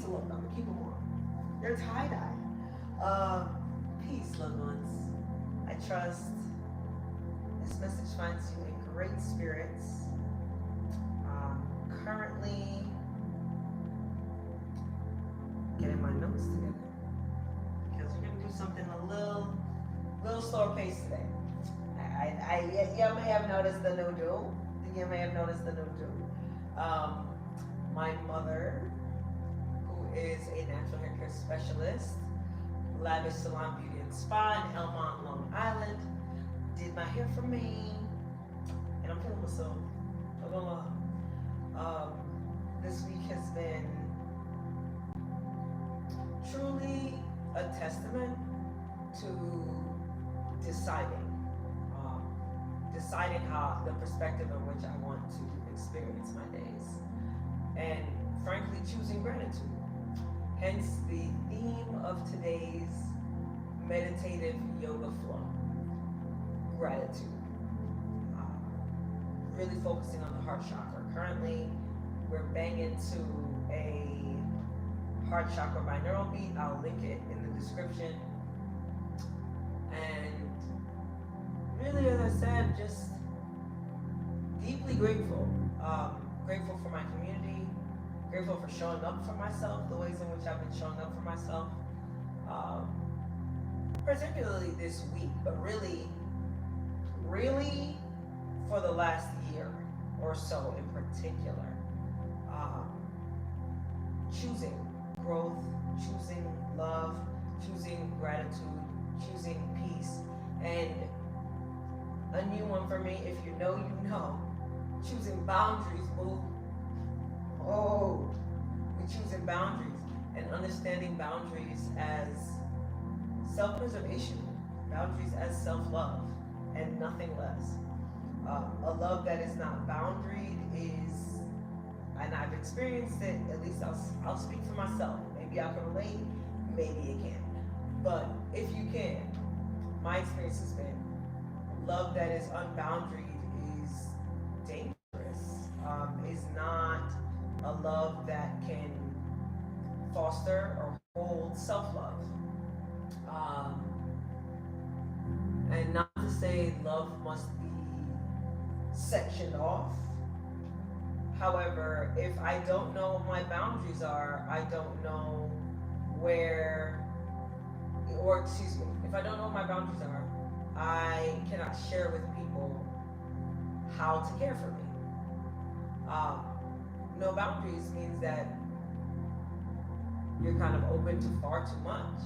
needs to look. I'm gonna keep them on. They're tie-dye. Peace, loved ones. I trust this message finds you in great spirits. Currently getting my notes together because we're gonna do something a little slower pace today. You may have noticed the new do. You may have noticed the new do. My mother, who is a natural hair care specialist, Lavish Salon Beauty and Spa in Elmont, Long Island, did my hair for me, and I'm feeling myself. This week has been truly a testament to deciding how the perspective in which I want to experience my days, and frankly choosing gratitude. Hence the theme of today's meditative yoga flow, gratitude. Really focusing on the heart chakra. Currently, we're banging to a heart chakra binaural beat. I'll link it in the description. And really, as I said, just deeply grateful. Grateful for my community. Grateful for showing up for myself, the ways in which I've been showing up for myself. Particularly this week, but really for the last year or so in particular. Choosing growth, choosing love, choosing gratitude, choosing peace, and a new one for me, if you know, you know, choosing boundaries, boo. Oh, we're choosing boundaries and understanding boundaries as self-preservation, boundaries as self-love, and nothing less. A love that is not boundaried is, and I've experienced it, at least I'll speak for myself. Maybe I can relate, maybe you can't. But if you can, my experience has been love that is unboundaried is dangerous. Is not a love that can foster or hold self-love. And not to say love must be sectioned off. However, if I don't know what my boundaries are, I don't know where, or excuse me, if I don't know what my boundaries are, I cannot share with people how to care for me. No boundaries means that you're kind of open to far too much,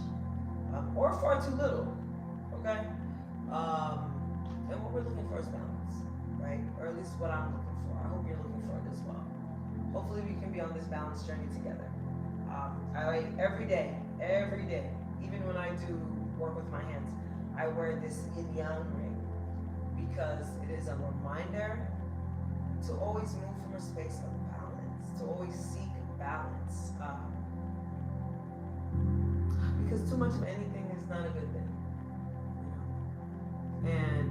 or far too little, okay? And what we're looking for is balance, right? Or at least what I'm looking for. I hope you're looking for it as well. Hopefully we can be on this balance journey together. Every day, even when I do work with my hands, I wear this yin-yang ring because it is a reminder to always move from a space of balance, to always seek balance. Because too much of anything is not a good thing. And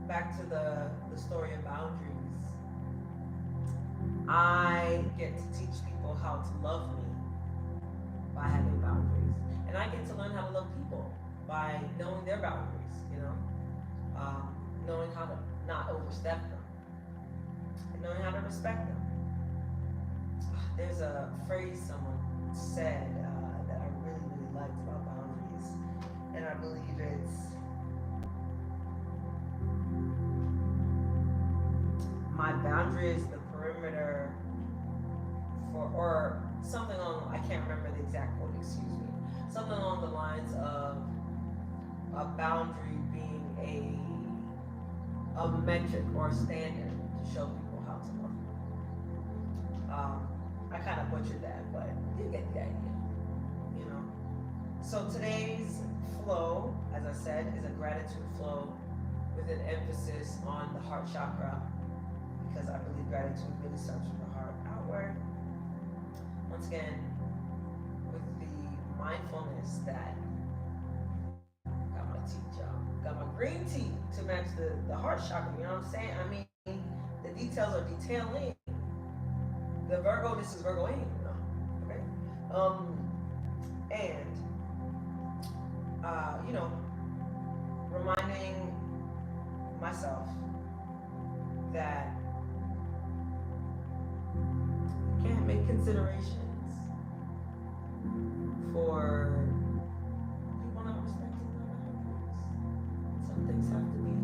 back to the story of boundaries, I get to teach people how to love me by having boundaries. And I get to learn how to love people by knowing their boundaries, knowing how to not overstep them, and knowing how to respect them. There's a phrase someone said that I really liked about boundaries, and I believe it's, my boundary is the perimeter for, or something along, I can't remember the exact quote, excuse me, something along the lines of a boundary being a metric or a standard to show people how to love you. I kind of butchered that, but you get the idea, So today's flow, as I said, is a gratitude flow with an emphasis on the heart chakra, because I believe gratitude really starts from the heart outward. Once again, with the mindfulness that got my teeth, y'all. Got my green tea to match the heart chakra, you know what I'm saying? I mean, the details are detailing. The Virgo, this is Virgo ain't, okay? And you know, reminding myself that I can't make considerations for people not respecting their boundaries. Some things have to be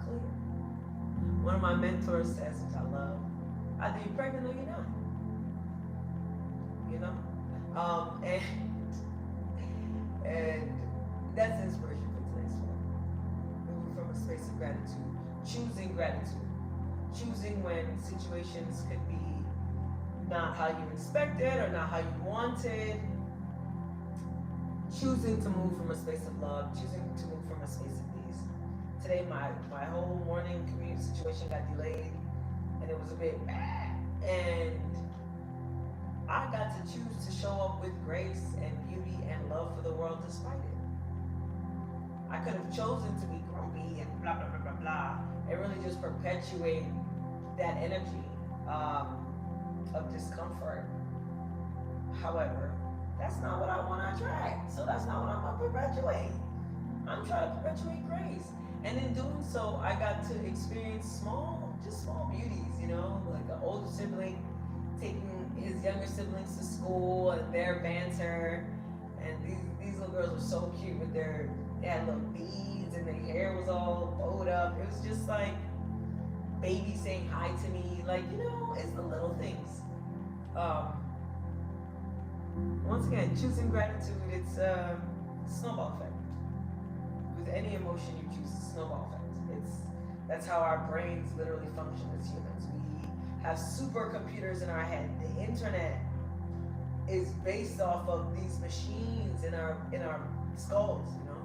clear. One of my mentors says, which I love, either you're pregnant or you're not. You know? And that's inspiration for today's film. Moving from a space of gratitude, choosing gratitude, choosing when situations could be not how you expected or not how you wanted, choosing to move from a space of love, choosing to move from a space of peace. Today, my whole morning commute situation got delayed, and it was a bit bad, and I got to choose to show up with grace and beauty and love for the world despite it. I could have chosen to be grumpy and blah, blah, blah, blah, blah, and really just perpetuate that energy of discomfort. However, that's not what I want to attract. So that's not what I'm going to perpetuate. I'm trying to perpetuate grace. And in doing so, I got to experience small beauties, you know, like an older sibling taking his younger siblings to school and their banter. And these little girls were so cute with they had little beads and their hair was all bowed up. It was just like baby saying hi to me. Like, you know, it's the little things. Once again, choosing gratitude, it's a snowball effect. With any emotion you choose, a snowball effect. That's how our brains literally function as humans. We have supercomputers in our head. The internet is based off of these machines in our skulls, you know,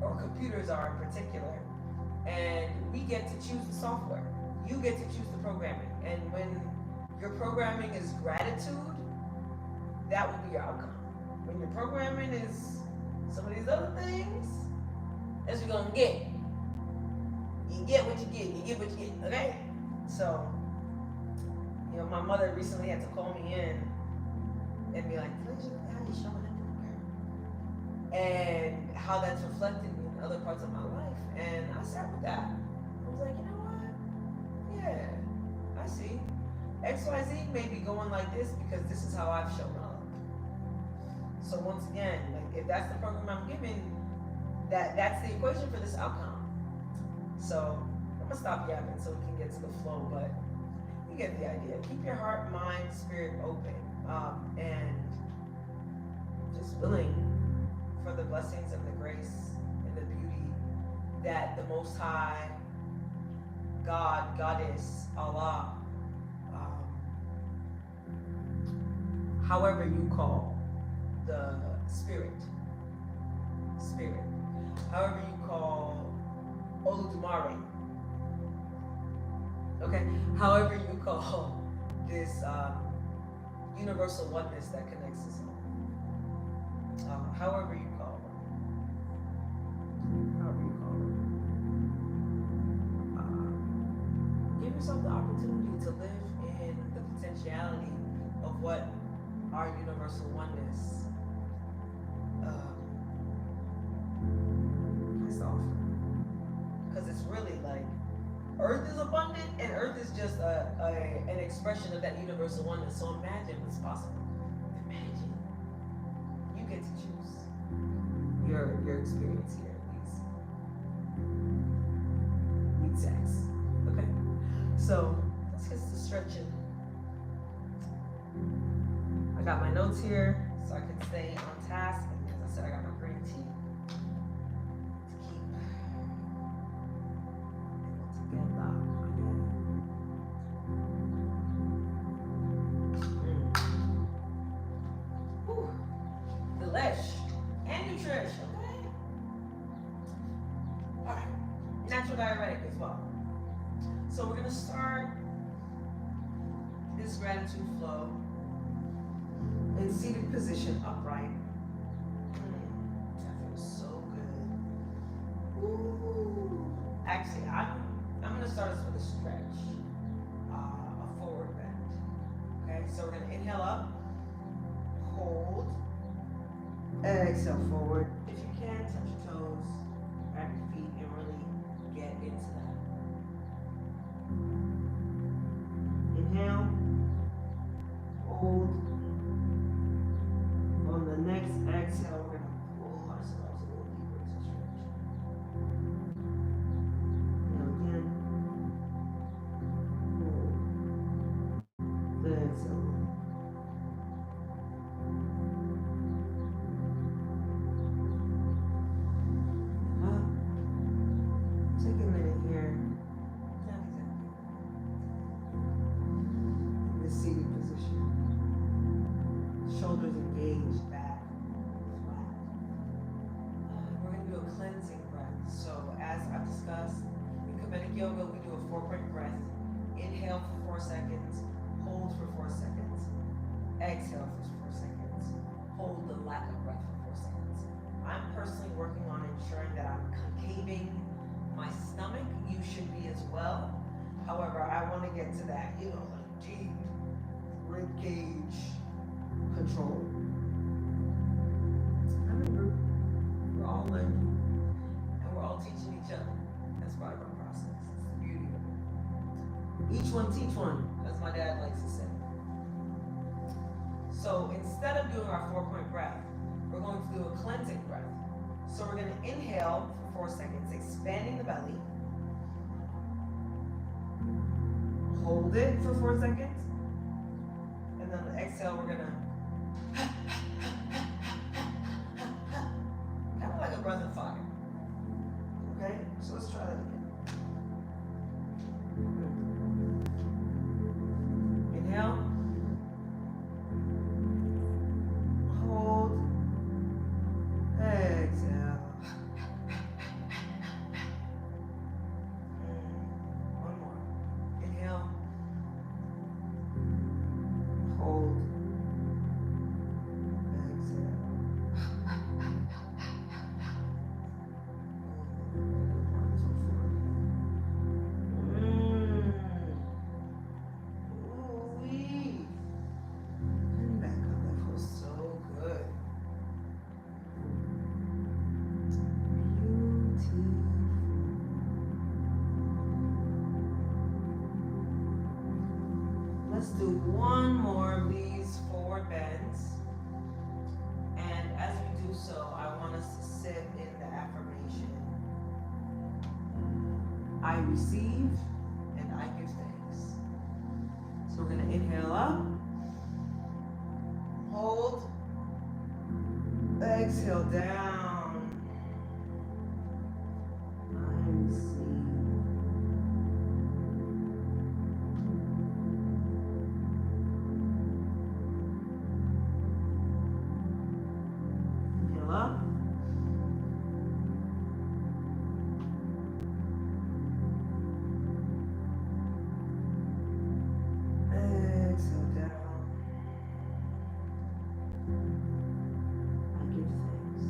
or computers are in particular. And we get to choose the software. You get to choose the programming. And when your programming is gratitude, that will be your outcome. When your programming is some of these other things, that's what you're gonna get. You get what you get. You get what you get. Okay. So, you know, my mother recently had to call me in and be like, "Felicia, how you showing up in the world?" And how that's reflected in other parts of my life. And I sat with that. I was like, you know what? Yeah, I see. XYZ may be going like this because this is how I've shown up. So once again, like if that's the program I'm giving, that's the equation for this outcome. So I'm gonna stop yapping so we can get to the flow, but you get the idea. Keep your heart, mind, spirit open, and just willing for the blessings and the grace and the beauty that the Most High, God, Goddess, Allah, however you call the spirit, however you call Oludumare, okay, however you call this universal oneness that connects us all, however you call it, give yourself the opportunity to live in the potentiality of what our universal oneness has to offer. Because it's really like Earth is abundant, and Earth is just an expression of that universal oneness. So imagine what's possible. Imagine you get to choose your experience here at these sex. Okay, so let's get to stretching. I got my notes here so I can stay on task. And as I said, I got my green tea. Delish and nutrish, okay? Alright, natural diuretic as well. So we're gonna start this gratitude flow in seated position, upright. That feels so good. Ooh. Actually, I'm gonna start us with a stretch, a forward bend. Okay, so we're gonna inhale up. Hold. Exhale forward. If you can, touch your toes, grab your feet, and really get into that. Inhale. Hold. On the next exhale, we're going to pull ourselves a little deeper into stretch. Inhale again. Hold. Exhale. Take a minute here. Not exactly. In the seated position. Shoulders engaged, back flat. We're going to do a cleansing breath. So as I've discussed, in Kemetic Yoga, we do a 4-point breath. Inhale for 4 seconds. Hold for 4 seconds. Exhale for 4 seconds. Hold the lack of breath for 4 seconds. I'm personally working on ensuring that I'm concaving my stomach. You should be as well. However, I want to get to that, like deep rib cage control. I'm in a group. We're all learning. And we're all teaching each other. That's part of our process. It's the beauty of it. Each one teach one, as my dad likes to say. So instead of doing our 4-point breath, we're going to do a cleansing breath. So we're going to inhale for 4 seconds, expanding the belly. Hold it for 4 seconds. And then on the exhale, we're going to kind of like a breath of fire. Okay? So let's try that again. Inhale. Hold. Exhale. One more. Inhale. Hold. Exhale. Ooh-wee. And back up. That feels so good. Let's do one more of these forward bends. And as we do so, I want us to sit in the affirmation. I receive and I give thanks. So we're going to inhale up. Hold. Exhale down. I receive. Inhale up. Exhale down. I give thanks.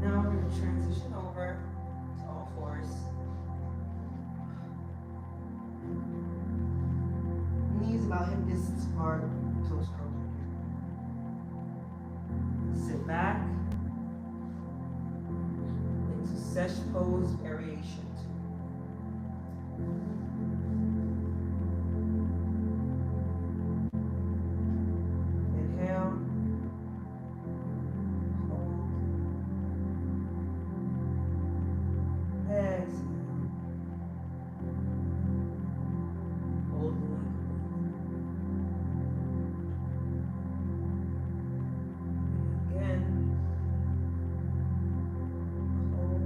Now we're going to transition over to all fours. Knees about hip distance apart, toes curled here. Sit back into sesh pose variation 2. Inhale. Hold. Exhale. Hold the leg. Again. Hold.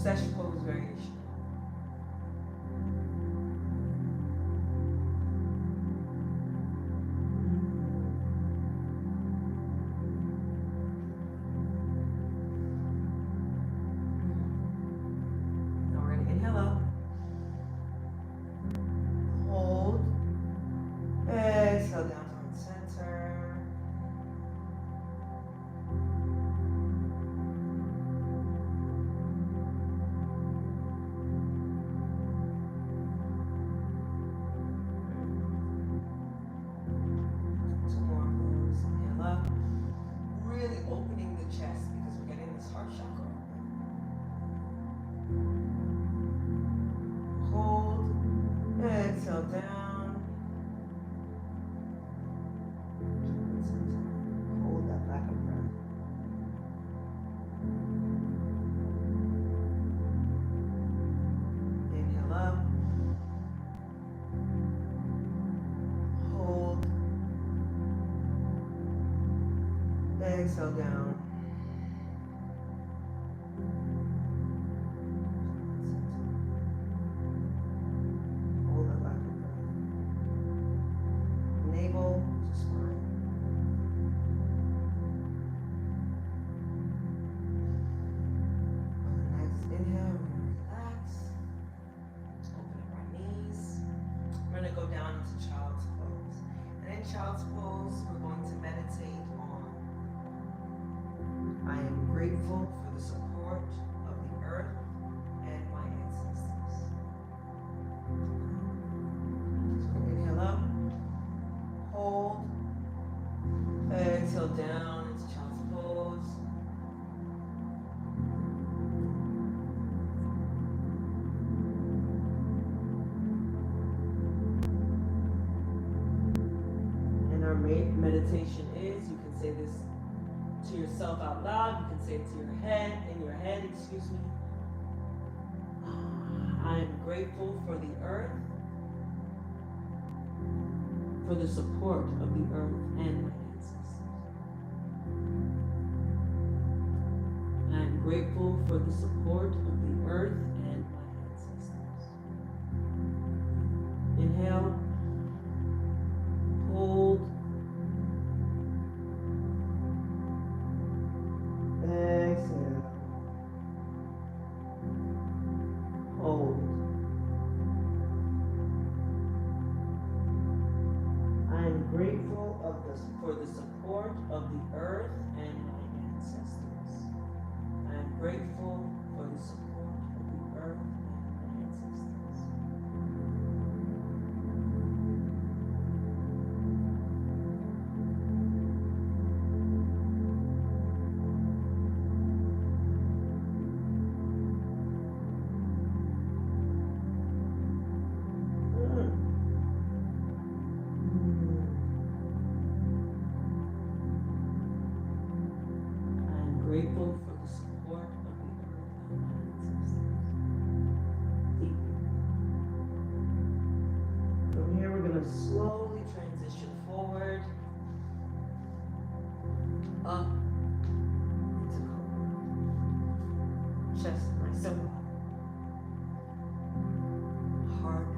statue pose variation. Now we're gonna inhale up. Hold. Exhale down towards center. Two more of those. Inhale up. Really opening the chest because we're getting this heart chakra. Hold. Exhale down. Hold that back of breath. Inhale up. Hold. Exhale down. Hold that back of breath. Navel to spine. On the next inhale, we're going to relax. Open up our knees. We're going to go down into child's pose. And in child's pose, we're going to meditate on I am grateful for the support of the earth and my ancestors. So inhale up. Hold. Exhale down into child's pose. And our meditation is, you can say this to yourself out loud, you can say it to your head, excuse me. I am grateful for the earth, for the support of the earth and my ancestors. I am grateful for the support of the earth and my ancestors. Inhale. Hold. Exhale. Hold. I am grateful for the support of the earth and my ancestors. I am grateful for the support of the earth and my ancestors. Grateful for the support of the earth and my ancestors. Deep. From here, we're going to slowly transition forward, up into cobra. Chest nice and wide. Heart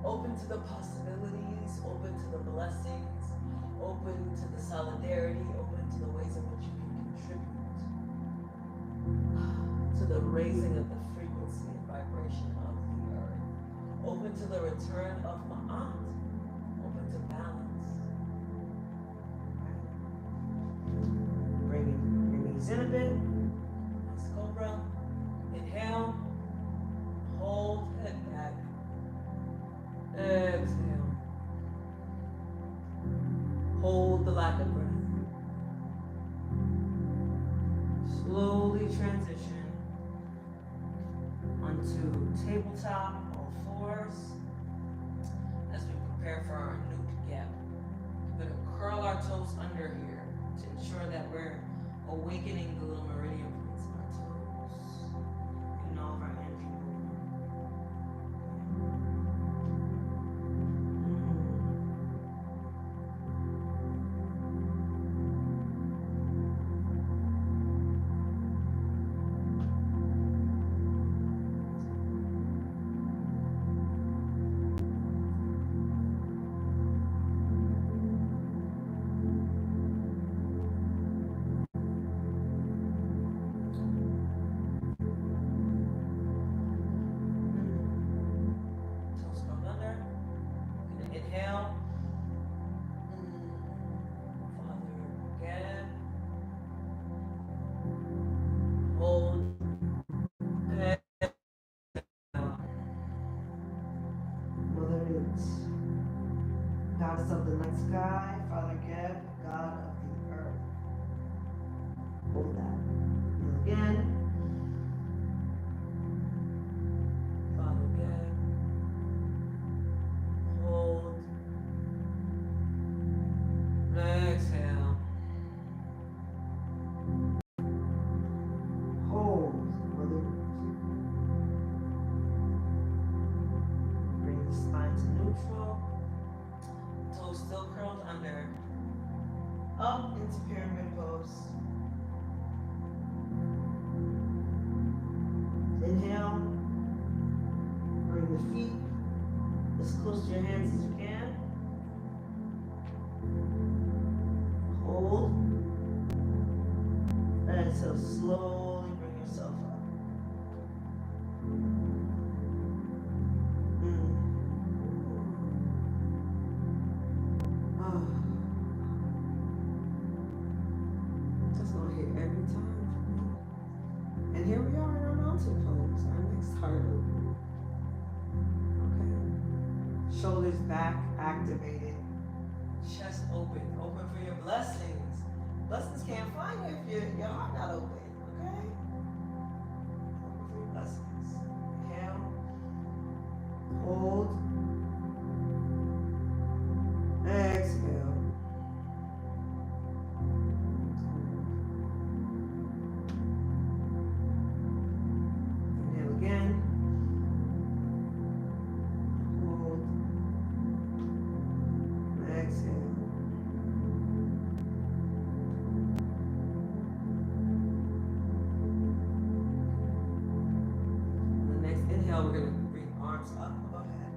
open to the possibilities, open to the blessings, open to the solidarity, open to the ways in which you can contribute to the raising of the frequency and vibration of the earth. Open to the return of Ma'at. Open to balance. Right? Bringing your knees in a bit. Nice cobra. Inhale. Hold. Head back. Exhale. Hold the lack of breath. Slowly transition onto tabletop, all fours, as we prepare for our newt gap. We're going to curl our toes under here to ensure that we're awakening the little meridian points in our toes and all of our energy movement. Inhale. Father, again. Hold. Whether it's goddess of the night sky, Father Geb, God of the earth. Hold that. And again. Father Geb. Hold. Exhale. Hold. Mother. Bring the spine to neutral. Toes still curled under. Up into pyramid pose. Inhale. Bring the feet as close to your hands as you can. Hold. Exhale, slowly bring yourself up. That's gonna hit every time. And here we are in our mountain pose, our next heart open. Okay. Shoulders back, activated. Chest open, open for your blessings. Blessings can't find you if your heart not open, okay? Open for your blessings. Inhale. Hold. Exhale. Inhale again. Hold. Exhale. The next inhale, we're going to bring arms up overhead.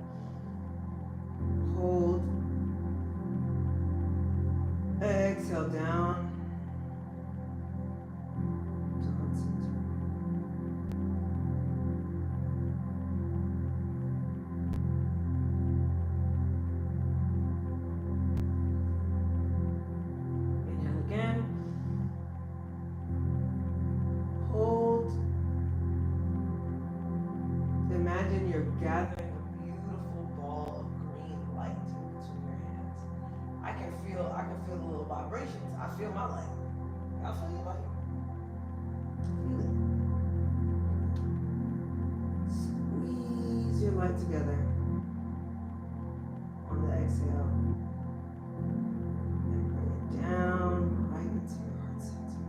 Hold. Exhale down. To heart center. Inhale again. Hold. Imagine you're gathering a beautiful ball of green light between your hands. I can feel the little vibrations. I feel my light. I feel your light. Feel it. Squeeze your light together on the exhale. And bring it down right into your heart center.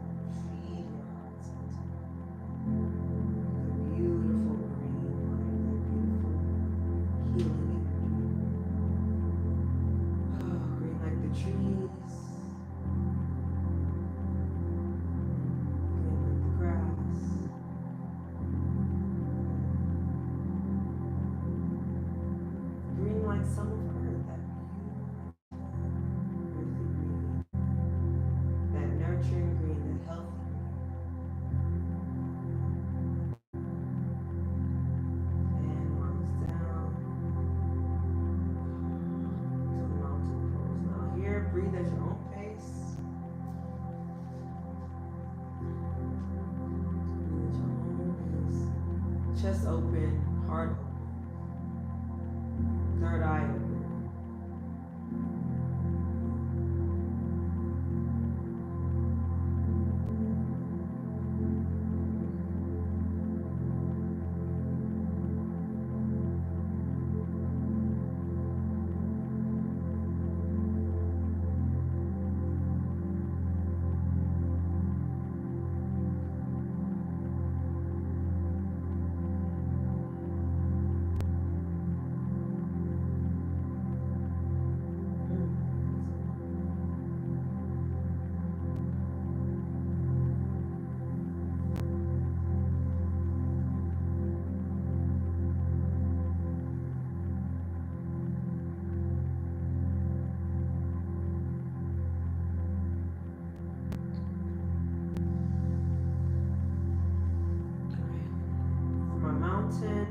Feed your heart center. The beautiful green light, that beautiful healing energy. Oh, green like the trees. Green like the grass. Green like some of earth, that beautiful earthy green. That nurturing green, that healthy green. And arms down to the mountain pose. Now here, breathe at your own pace. Breathe at your own pace. Chest open, heart open. Third eye open. From a mountain,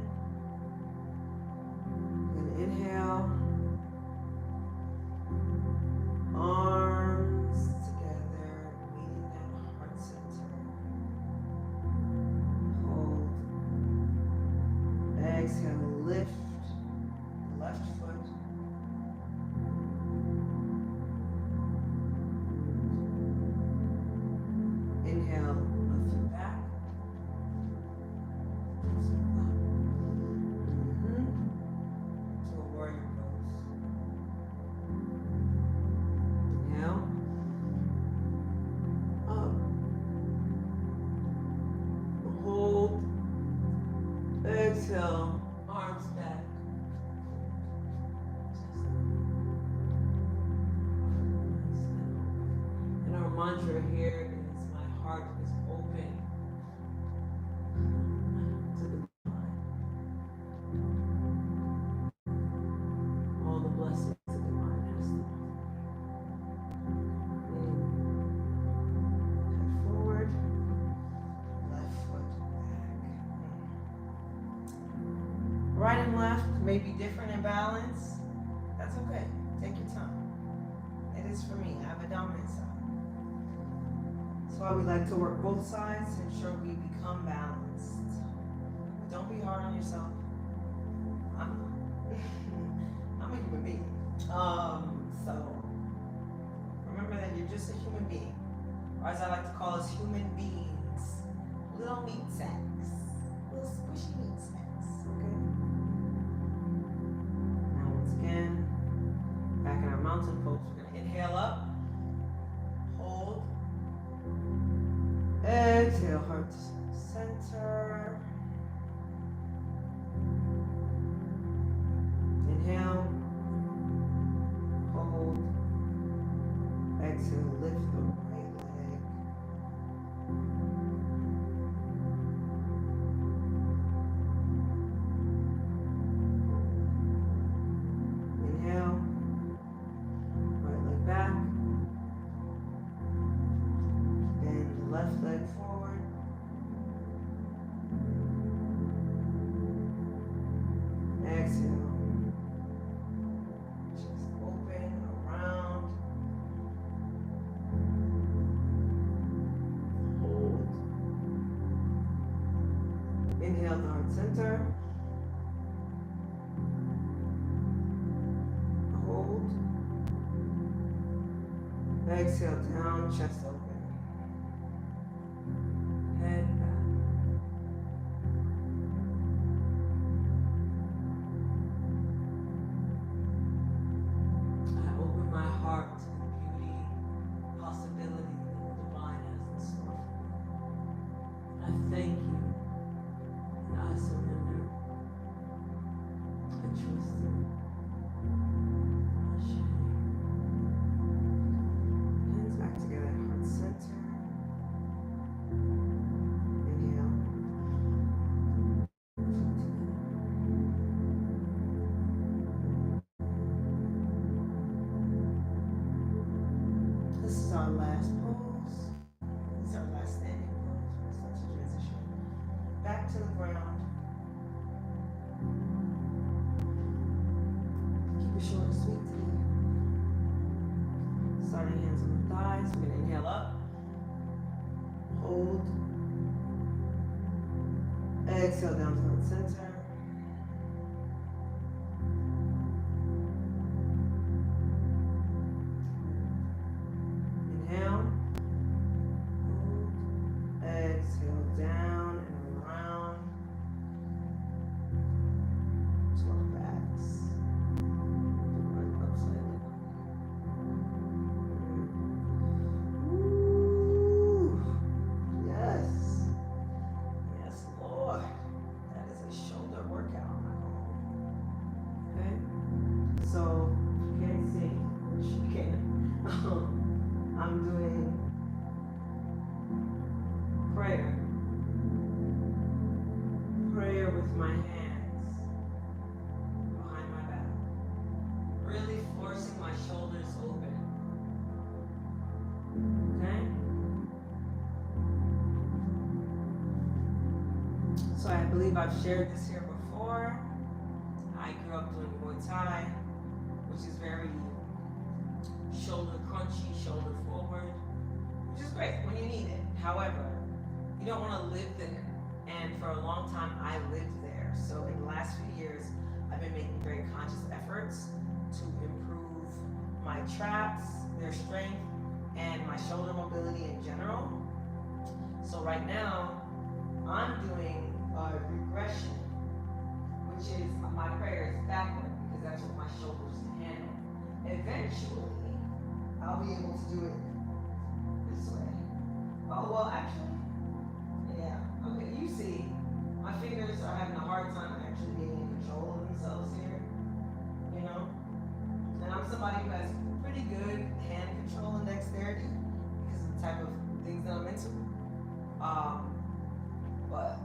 and inhale, blessings of divine estimate. Head forward, left foot back. Right and left may be different in balance. That's okay. Take your time. It is for me. I have a dominant side. That's why we like to work both sides to ensure we become balanced. But don't be hard on yourself. I'm a human being. So remember that you're just a human being. Or as I like to call us, human beings. Little meat sacks. Little squishy meat sacks. Okay? Now once again, back in our mountain pose, we're gonna inhale up. Hold. Exhale, heart center. Inhale. Hold. Exhale, lift the right leg. Inhale. Right leg back. Bend the left leg forward. Exhale. Just open around. Hold. Inhale to heart center. Hold. Exhale down, chest open. Head back. I open my heart to the beauty, possibility that the divine has in store for me. I thank you. And I surrender. I trust you. Hands back together, heart center. Inhale. This is our last pose. This is our last standing pose. We're going to transition back to the ground. Keep it short and sweet today. Starting hands on the thighs. We're going to inhale up. Hold. Exhale down to heart center. Inhale. Hold. Exhale down and around to our backs. Right upside down. Ooh. Yes. Yes, Lord. That is a shoulder workout. Okay? So, if you can't see, which you can, I'm doing prayer. Prayer with my hands behind my back. Really forcing my shoulders open. Okay? So I believe I've shared this here before. I grew up doing Muay Thai, which is very shoulder crunchy, shoulder forward, which is great when you need it. However, you don't want to live there. And for a long time, I lived there. So in the last few years, I've been making very conscious efforts to improve my traps, their strength, and my shoulder mobility in general. So right now, I'm doing a regression, which is my prayer is backward because that's what my shoulders can handle. Eventually, I'll be able to do it this way. Oh, well, actually, yeah. Okay, you see, my fingers are having a hard time actually being in control of themselves here, you know? And I'm somebody who has pretty good hand control and dexterity because of the type of things that I'm into. But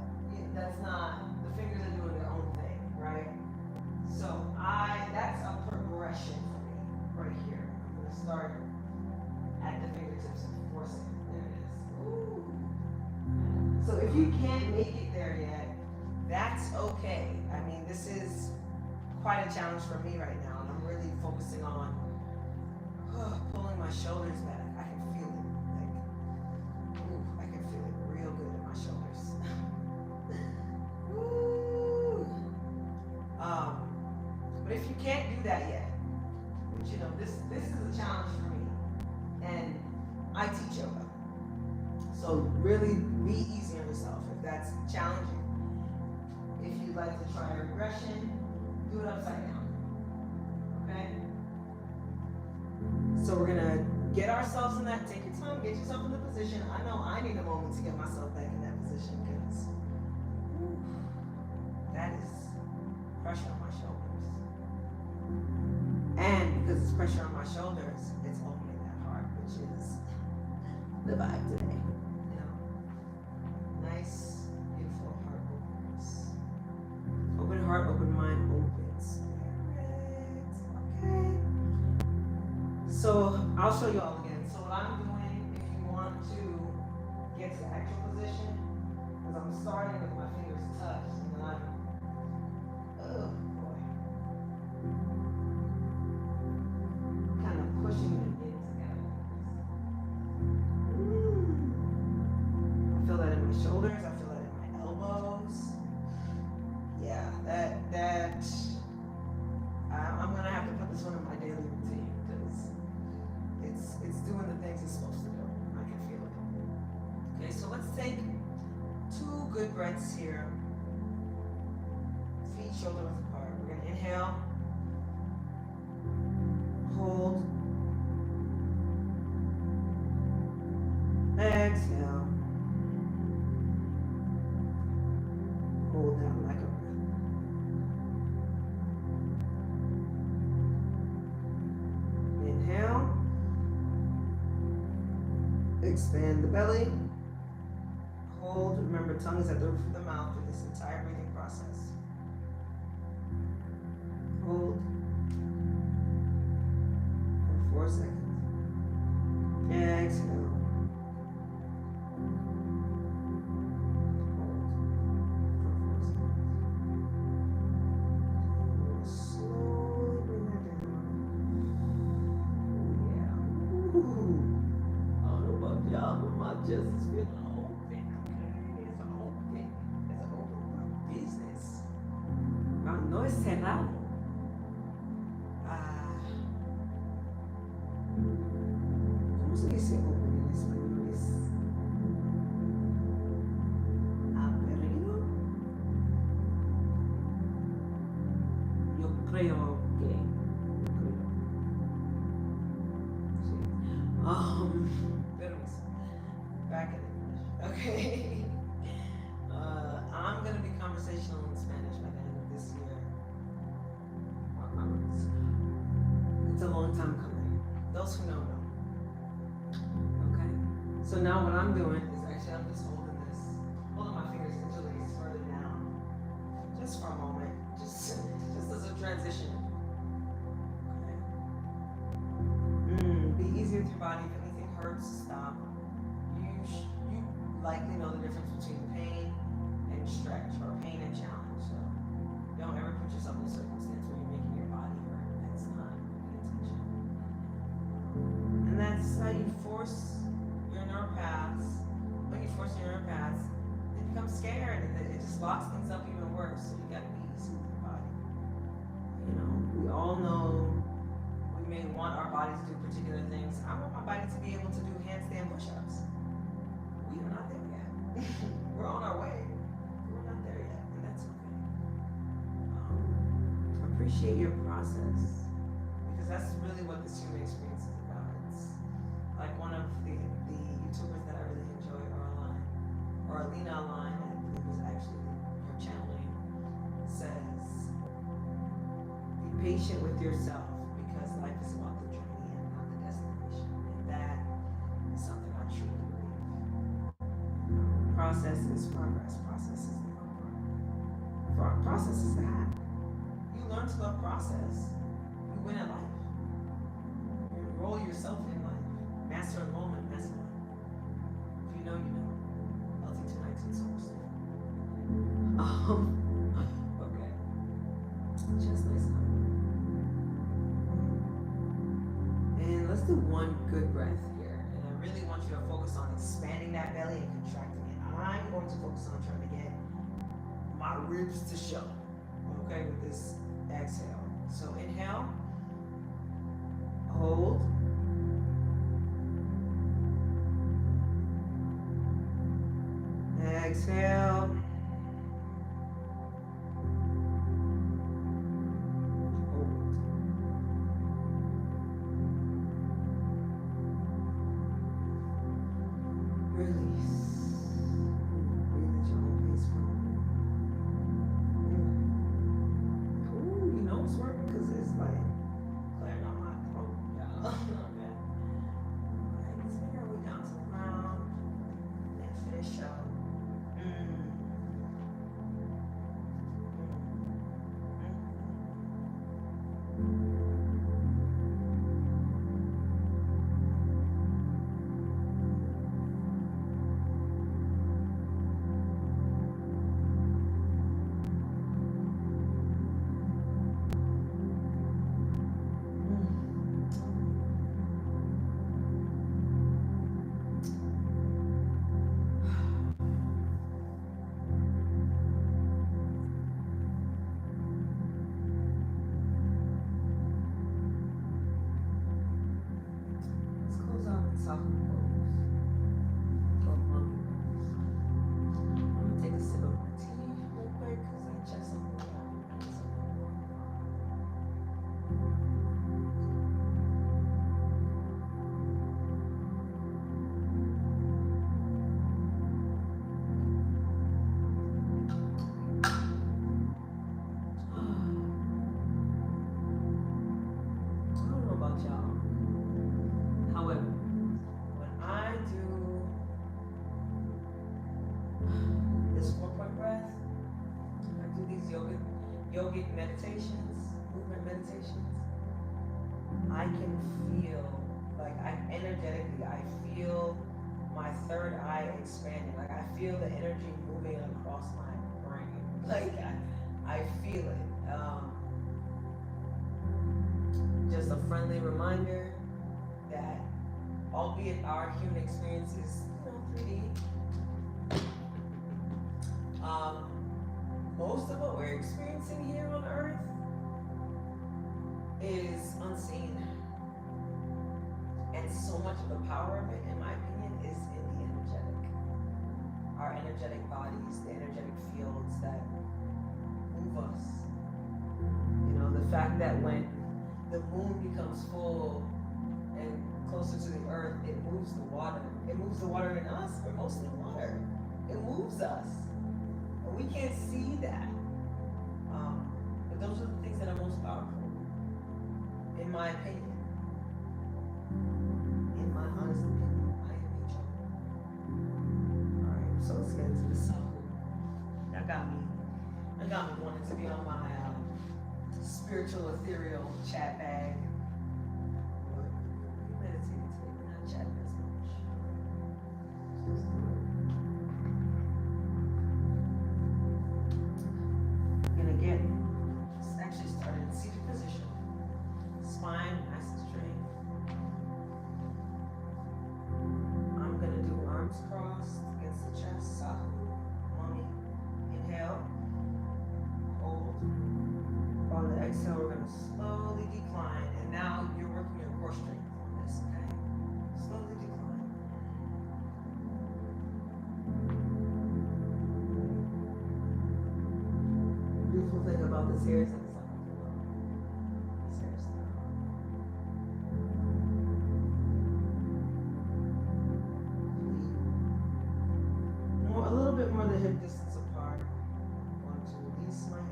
that's not, the fingers are doing their own thing, right? So that's a progression. make it there yet, that's okay. I mean, this is quite a challenge for me right now, and I'm really focusing on pulling my shoulders back. I can feel it. Like, ooh, I can feel it real good in my shoulders. Woo. But if you can't do that yet, which this is a challenge for me, and I teach yoga. So really be easy on yourself if that's challenging. If you'd like to try regression, do it upside down. Okay? So we're gonna get ourselves in that, take your time, get yourself in the position. I know I need a moment to get myself back in that position because that is pressure on my shoulders. And because it's pressure on my shoulders, it's opening that heart, which is the vibe today. Nice, beautiful heart openness. Open heart, open mind, open spirit. Okay. So I'll show you all again. So what I'm doing, if you want to get to actual position, is I'm starting with my fingers touched, and then I'm, oh boy, kind of pushing it in together. I feel that in my shoulders. I feel that in my elbows. Yeah, I'm gonna have to put this one in my daily routine because it's doing the things it's supposed to do. I can feel it. Okay, so let's take 2 good breaths here. Feet shoulder width apart. We're gonna inhale, hold, exhale. Hold down like a breath. Inhale. Expand the belly. Hold. Remember, tongue is at the roof of the mouth through this entire breathing process. Hold for 4 seconds. Exhale. Just feeling open, okay? It's open. It's open business. No es cerrado. ¿Cómo se dice open en español? Es abierto. Yo creo que. Sí. Back in English. Okay. I'm going to be conversational in Spanish by the end of this year. It's a long time coming. Those who know. Okay. So now what I'm doing is actually I'm just holding my fingers interlaced further down, just for a moment, just as a transition. Okay. Be easy with your body. If anything hurts, stop. You likely know the difference between pain and stretch, or pain and challenge. So don't ever put yourself in a circumstance where you're making your body hurt. That's not the intention. And that's how you force your neural paths. When you force your neural paths, they become scared, and it just locks things up even worse. So you gotta be easy with your body. We all know we may want our body to do particular things. I want my body to be able to do handstand push-ups. We are not there yet. We're on our way. We're not there yet, and that's okay. Appreciate your process, because that's really what this human experience is about. It's like one of the YouTubers that I really enjoy, Alina Align, I believe was actually her channeling, says, be patient with yourself, because life is about the journey and not the destination. And that is something I truly believe. Process is progress. Process is the fun part. Process is the hack. You learn to love process. You win at life. You enroll yourself in life. Master enrollment, master life. If you know, you know. LT219 Soul Sleep. do one good breath here. And I really want you to focus on expanding that belly and contracting it. I'm going to focus on trying to get my ribs to show. Okay, with this exhale. So inhale, hold, exhale, hold, release. Breathe at your own pace for a moment. Ooh, you know it's working because it's like clearing out my throat. Yeah. Okay. Alright, let's make our way down to the ground and finish up. Let's close out and soften the pose. Or monkey pose. I'm gonna take a sip of my tea real quick because I checked something out. I don't know about y'all. However, when I do this 4-point breath, I do these yogic meditations, movement meditations, I can feel, like I feel my third eye expanding. Like I feel the energy moving across my brain. Like I feel it. Just a friendly reminder that albeit our human experience is, 3D, most of what we're experiencing here on Earth is unseen. And so much of the power of it, in my opinion, is in the energetic. Our energetic bodies, the energetic fields that move us. The fact that when the moon becomes full and closer to the earth, it moves the water. It moves the water in us. We're mostly water. It moves us. And we can't see that. But those are the things that are most powerful, in my opinion. In my honest opinion, I am a joke. Alright, so let's get into the cycle. That got me wanting to be on my spiritual ethereal chat bag. But we meditating today, we're not chatting as much. And again, it's actually started in seated position. Spine nice and straight. I'm gonna do arms crossed against the chest. Sahu, mummy. Inhale. Hold. On the exhale, we're going to slowly decline. And now you're working your core strength on this, okay? Slowly decline. Beautiful thing about this hair is that it's like a pillow. This hairstyle. A little bit more than hip distance apart. I want to release my hands.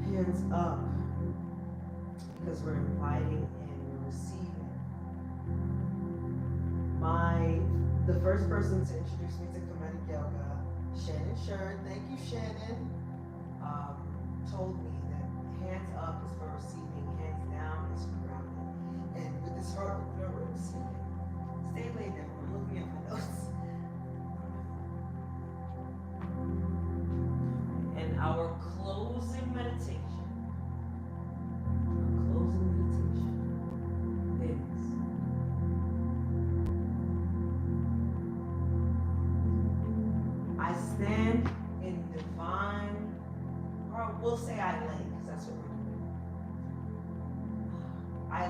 Hands up, because we're inviting in, we're receiving. The first person to introduce me to Kemetic Yoga, Shannon Sherd, thank you Shannon, told me that hands up is for receiving, hands down is for grounding. And with this heart opener, we're receiving. Stay laid down, I'm looking at my notes. And our closing meditation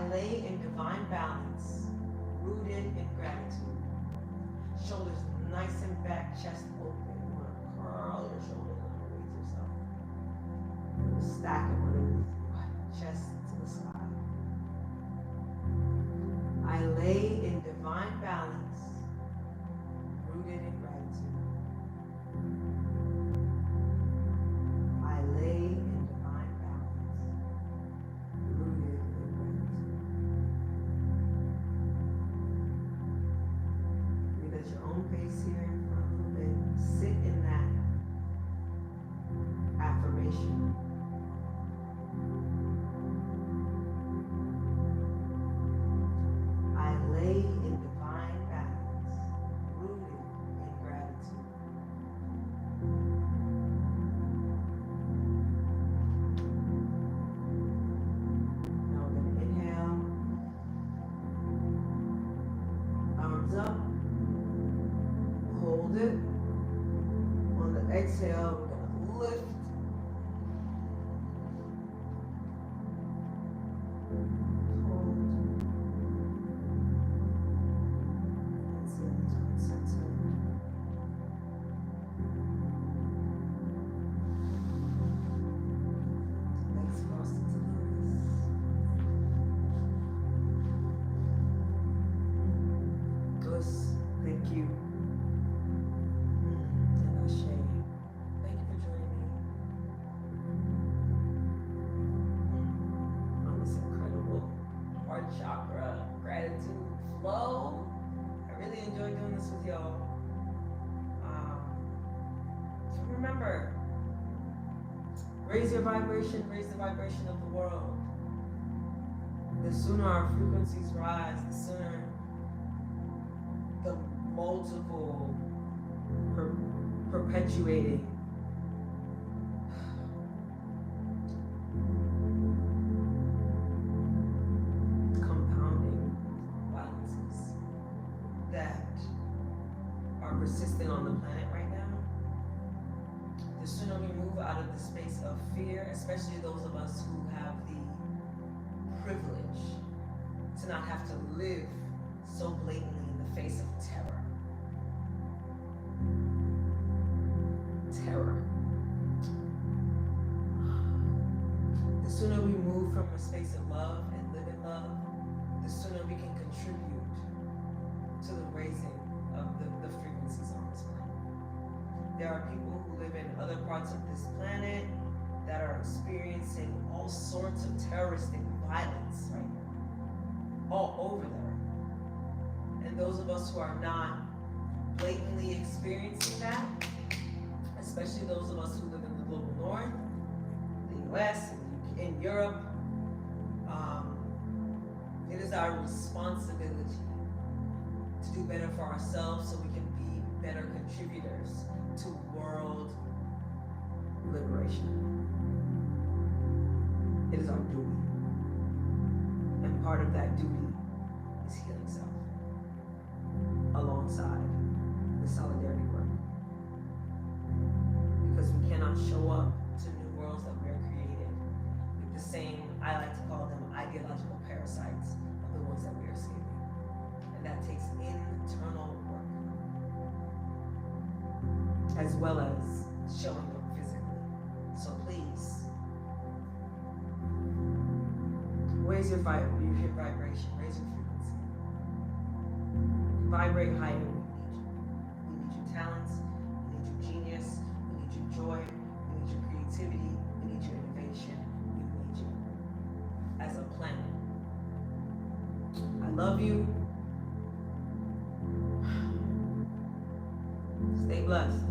lay in divine balance, rooted in gratitude. Shoulders nice and back, chest open. You want to curl your shoulders underneath yourself. Stack them underneath your chest to the sky. I lay in divine balance, rooted in gratitude. I lay in divine balance, rooted in gratitude. Breathe at your own pace here for a little bit. Sit in that affirmation. I lay in divine balance, rooted in gratitude. Now we're going to inhale, arms up, hold it. On the exhale, we're going to lift. Hold. Exhale, turn center. Legs crossed into lotus. Gus, thank you. And Ashe, thank you for joining me on this incredible heart chakra gratitude flow. I really enjoy doing this with y'all. So remember, raise your vibration, raise the vibration of the world. The sooner our frequencies rise, the sooner the multiple perpetuating compounding violences that are persistent on the planet right now, the sooner we move out of the space of fear, especially those of us who have the privilege to not have to live so blatantly in the face of terror. Terror. The sooner we move from a space of love and live in love, the sooner we can contribute to the raising of the frequencies on this planet. There are people who live in other parts of this planet that are experiencing all sorts of terroristic violence right now, all over there. And those of us who are not blatantly experiencing that, especially those of us who live in the global north, the US, in Europe, it is our responsibility to do better for ourselves so we can be better contributors to world liberation. It is our duty. And part of that duty is healing self, alongside the solidarity work. Because we cannot show up to new worlds that we are created with the same, I like to call them ideological parasites of the ones that we are escaping. And that takes internal work, as well as showing up physically. So please, raise your vibration, raise your frequency. Vibrate higher. We need you. We need your talents. We need your genius. We need your joy. We need your creativity. We need your innovation. We need you as a planet. I love you. Stay blessed.